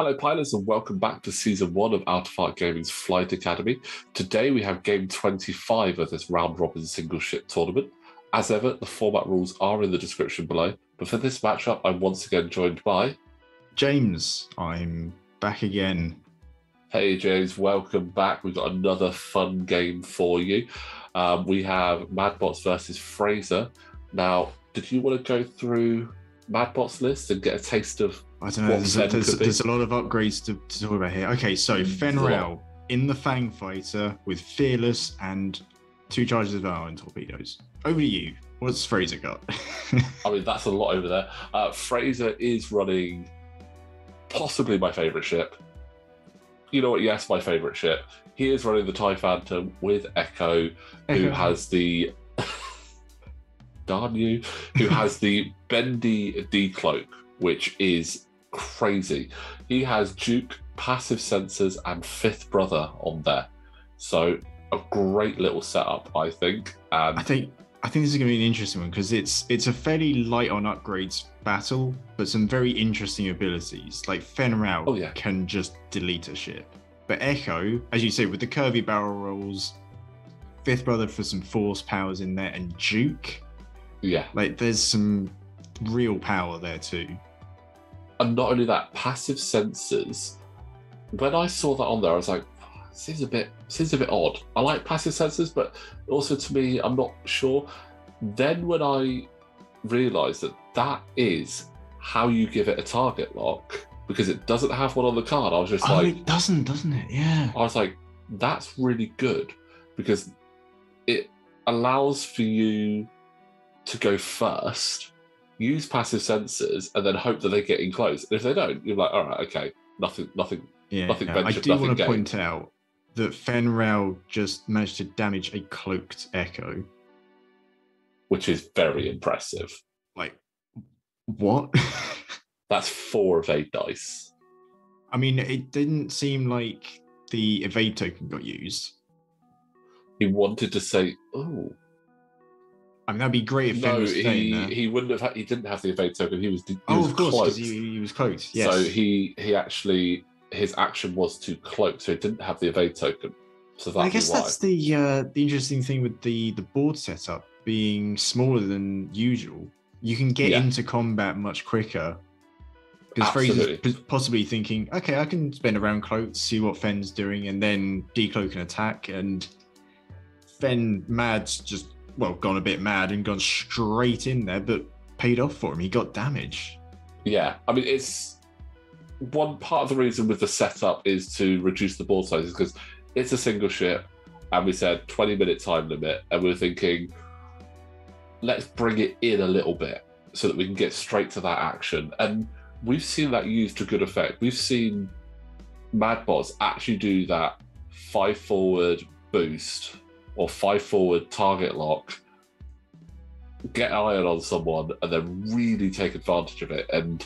Hello, pilots, and welcome back to Season 1 of Out of Heart Gaming's Flight Academy. Today we have Game 25 of this round-robin single-ship tournament. As ever, the format rules are in the description below, but for this matchup, I'm once again joined by... James. I'm back again. Hey, James, welcome back. We've got another fun game for you. We have MadBots versus Fraser. Now, did you want to go through MadBots list and get a taste of... I don't know, there's a lot of upgrades to talk about here. Okay, so Fenrel in the Fang Fighter with Fearless and 2 charges of armor and torpedoes. Over to you. What's Fraser got? I mean, that's a lot over there. Fraser is running possibly my favourite ship. You know what? Yes, my favourite ship. He is running the TIE Phantom with Echo, who has the... darn you. Who has the bendy decloak, which is crazy. He has Duke, passive sensors, and Fifth Brother on there. So a great little setup, I think. I think this is going to be an interesting one because it's a fairly light on upgrades battle, but some very interesting abilities. Like Fenrel can just delete a ship. But Echo, as you say, with the curvy barrel rolls, Fifth Brother for some force powers in there, and Duke. Yeah. Like there's some real power there too. And not only that, passive sensors. When I saw that on there, I was like, seems a bit odd. I like passive sensors, but also to me, I'm not sure. Then when I realised that is how you give it a target lock, because it doesn't have one on the card, I was just like... it doesn't it? Yeah. I was like, that's really good, because it allows for you to go first, use passive sensors, and then hope that they get in close. And if they don't, you're like, all right, okay, nothing ventured, I do want to gained. point out that Fenrel just managed to damage a cloaked Echo. Which is very impressive. Like, what? That's 4 of 8 dice. I mean, it didn't seem like the evade token got used. He wanted to say, oh... I mean, that'd be great if Fen was staying there. He wouldn't have. He didn't have the evade token. He was. Of course, because he was cloaked. Yes. So he actually, his action was to cloak, so he didn't have the evade token. So that's I guess that's the interesting thing with the board setup being smaller than usual. You can get into combat much quicker. Because Fraser's possibly thinking, okay, I can spin around cloaked, see what Fen's doing, and then decloak and attack. And Mad's just gone a bit mad and gone straight in there, but paid off for him. He got damage. Yeah, I mean, it's one part of the reason with the setup is to reduce the board sizes because it's a single ship, and we said 20-minute time limit, and we were thinking, let's bring it in a little bit so that we can get straight to that action. And we've seen that used to good effect. We've seen MadBots actually do that 5 forward boost or 5 forward target lock, get iron on someone, and then really take advantage of it. And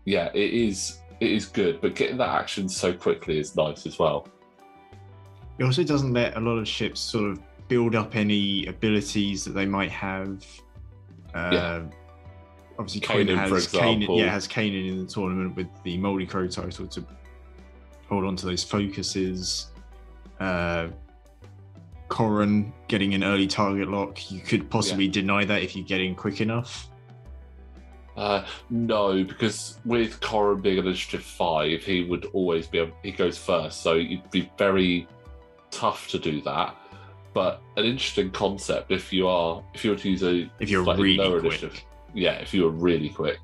yeah, it is good, but getting that action so quickly is nice as well. It also doesn't let a lot of ships sort of build up any abilities that they might have. Obviously, Kanan, for example. has Kanan in the tournament with the Moldy Crow title to hold on to those focuses. Corran getting an early target lock, you could possibly deny that if you get in quick enough. No, because with Corran being an initiative 5, he would always he goes first, so it'd be very tough to do that. But an interesting concept if you were to use if you're really quick. Initiative. Yeah, if you were really quick.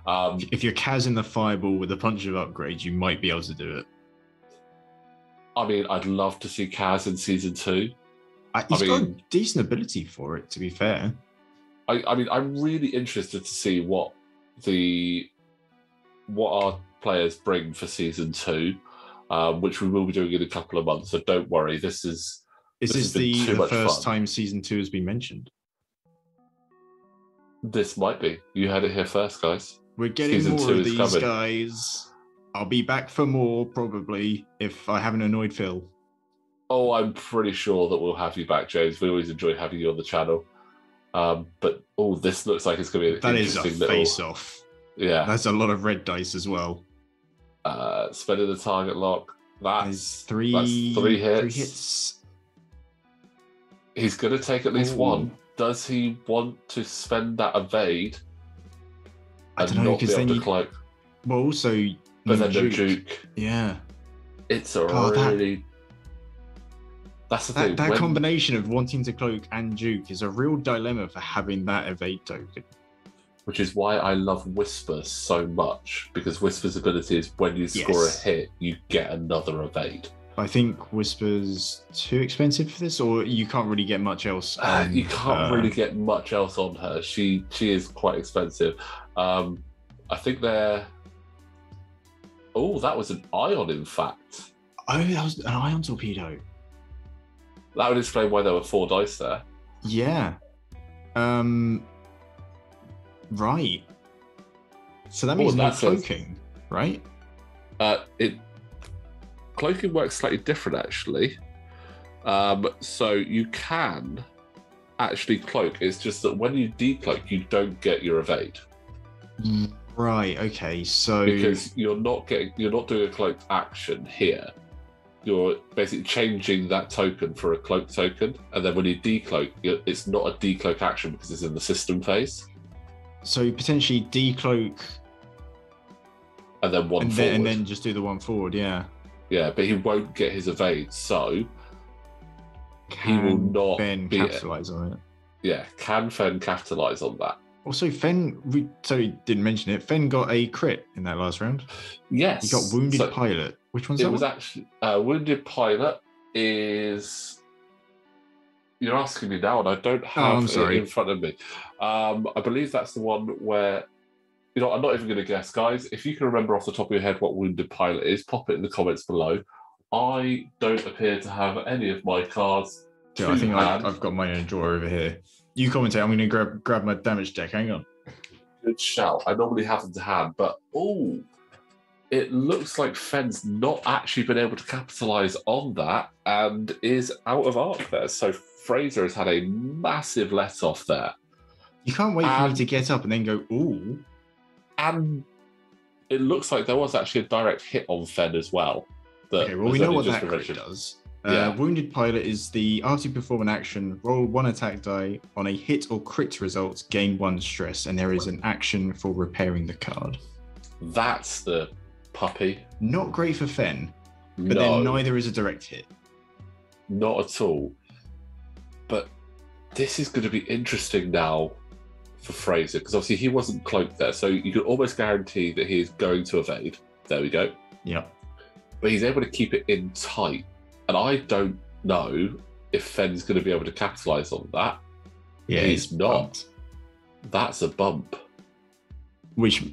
If you're Kaz in the Fireball with a bunch of upgrades, you might be able to do it. I mean, I'd love to see Kaz in Season 2. He's got a decent ability for it, to be fair. I mean, I'm really interested to see what our players bring for Season 2, which we will be doing in a couple of months. So don't worry. This is the first time Season 2 has been mentioned. This might be. You heard it here first, guys. We're getting more of these guys. I'll be back for more, probably, if I haven't annoyed Phil. Oh, I'm pretty sure that we'll have you back, James. We always enjoy having you on the channel. But this looks like it's going to be an interesting little... That is a face-off. Yeah. That's a lot of red dice as well. Spending the target lock. That's three hits. 3 hits. He's going to take at least one. Does he want to spend that evade and not be able to cloak? Well, also, but then no juke. Yeah. It's really... That's the thing. That combination of wanting to cloak and juke is a real dilemma for having that evade token. Which is why I love Whisper so much, because Whisper's ability is when you score a hit, you get another evade. I think Whisper's too expensive for this, or you can't really get much else. You can't really get much else on her. She is quite expensive. I think they're... Oh, that was an ion, in fact. Oh, that was an ion torpedo. That would explain why there were 4 dice there. Yeah. Right. So that means no cloaking, right? Cloaking works slightly different, actually. So you can actually cloak. It's just that when you decloak, you don't get your evade. Right. Okay. So because you're not doing a cloaked action here. You're basically changing that token for a cloak token, and then when you decloak, it's not a decloak action because it's in the system phase. So potentially decloak, and then one forward, and then just do the one forward. Yeah. Yeah, but he won't get his evade, so he will not capitalize on it. Yeah, can Fen capitalize on that? Also, Fen, we totally didn't mention it. Fen got a crit in that last round. Yes, he got Wounded Pilot. Which one's that? It was actually Wounded Pilot. Is you're asking me now, and I don't have it in front of me. I believe that's the one where. You know, I'm not even going to guess, guys. If you can remember off the top of your head what Wounded Pilot is, pop it in the comments below. I don't appear to have any of my cards. Yeah, I think I've got mine in a drawer over here. You commentate. I'm going to grab my damage deck. Hang on. Good shout. I normally have them to hand, but it looks like Fen's not actually been able to capitalise on that and is out of arc there. So Fraser has had a massive let-off there. You can't wait for me to get up and then go, ooh. And it looks like there was actually a direct hit on Fen as well. Okay, well, we know what that crit does. Wounded Pilot is the after you perform an action, roll 1 attack die. On a hit or crit result, gain 1 stress, and there is an action for repairing the card. That's the puppy. Not great for Fen, but then neither is a direct hit. Not at all. But this is going to be interesting now for Fraser, because obviously he wasn't cloaked there, so you can almost guarantee that he is going to evade. There we go. Yeah. But he's able to keep it in tight, and I don't know if Fen's going to be able to capitalise on that. Yeah, he's not. Bumped. That's a bump. Which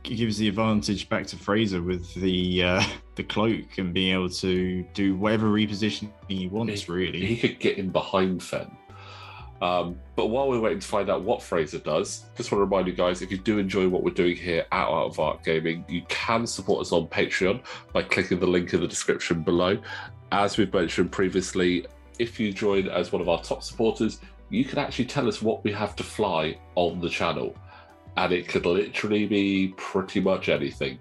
gives the advantage back to Fraser with the cloak and being able to do whatever repositioning he wants, really. He could get in behind Fen. But while we're waiting to find out what Fraser does, just want to remind you guys, if you do enjoy what we're doing here at Out of Arc Gaming, you can support us on Patreon by clicking the link in the description below. As we've mentioned previously, if you join as one of our top supporters, you can actually tell us what we have to fly on the channel. And it could literally be pretty much anything.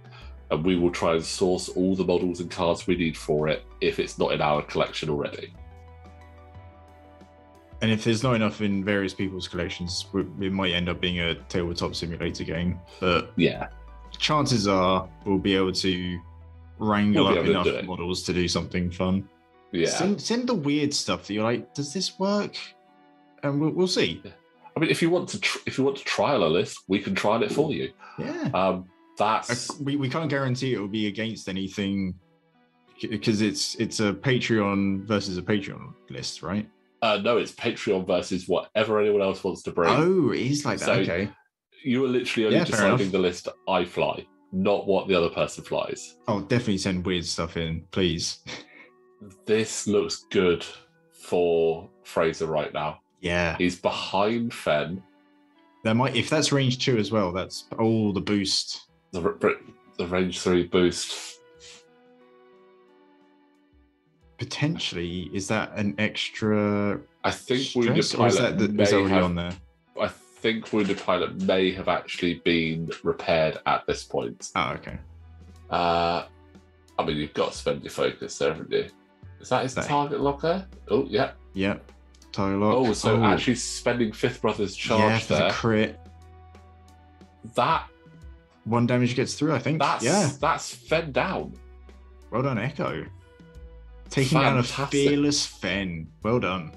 And we will try and source all the models and cards we need for it if it's not in our collection already. And if there's not enough in various people's collections, it might end up being a tabletop simulator game. But yeah, chances are we'll be able to wrangle up enough models to do something fun. Yeah. Send the weird stuff that you're like, does this work? And we'll see. Yeah. I mean, if you want to trial a list, we can trial it for you. Yeah. We can't guarantee it will be against anything because it's a Patreon versus a Patreon list, right? No, it's Patreon versus whatever anyone else wants to bring. Oh, it is like that. So okay. You are literally only deciding the list I fly, not what the other person flies. Oh, definitely send weird stuff in, please. This looks good for Fraser right now. Yeah. He's behind Fen. If that's range 2 as well, that's all the boost. The range 3 boost. Potentially, is that an extra? I think Wounded Pilot is already on there. I think Wounded Pilot may have actually been repaired at this point. Oh, okay. I mean, you've got to spend your focus there, haven't you? Is that his target locker? Oh, yeah. Yep. Target lock. Oh, so actually spending Fifth Brother's charge for the crit. That 1 damage gets through, I think. That's Fen down. Well done, Echo. Taking down a fearless Fen. Well done.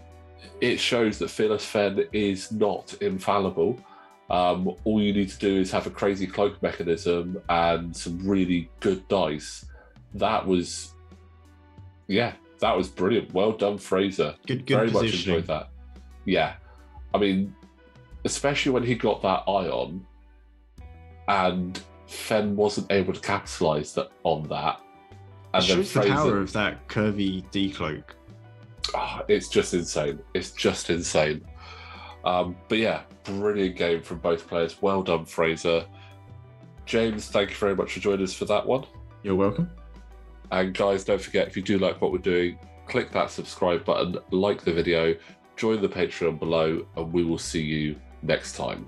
It shows that fearless Fen is not infallible. All you need to do is have a crazy cloak mechanism and some really good dice. That was brilliant. Well done, Fraser. Good Very positioning. much enjoyed that. Yeah. I mean, especially when he got that ion and Fen wasn't able to capitalise on that. And it shows Fraser, the power of that curvy decloak. It's just insane. It's just insane. But yeah, brilliant game from both players. Well done, Fraser. James, thank you very much for joining us for that one. You're welcome. And guys, don't forget, if you do like what we're doing, click that subscribe button, like the video, join the Patreon below, and we will see you next time.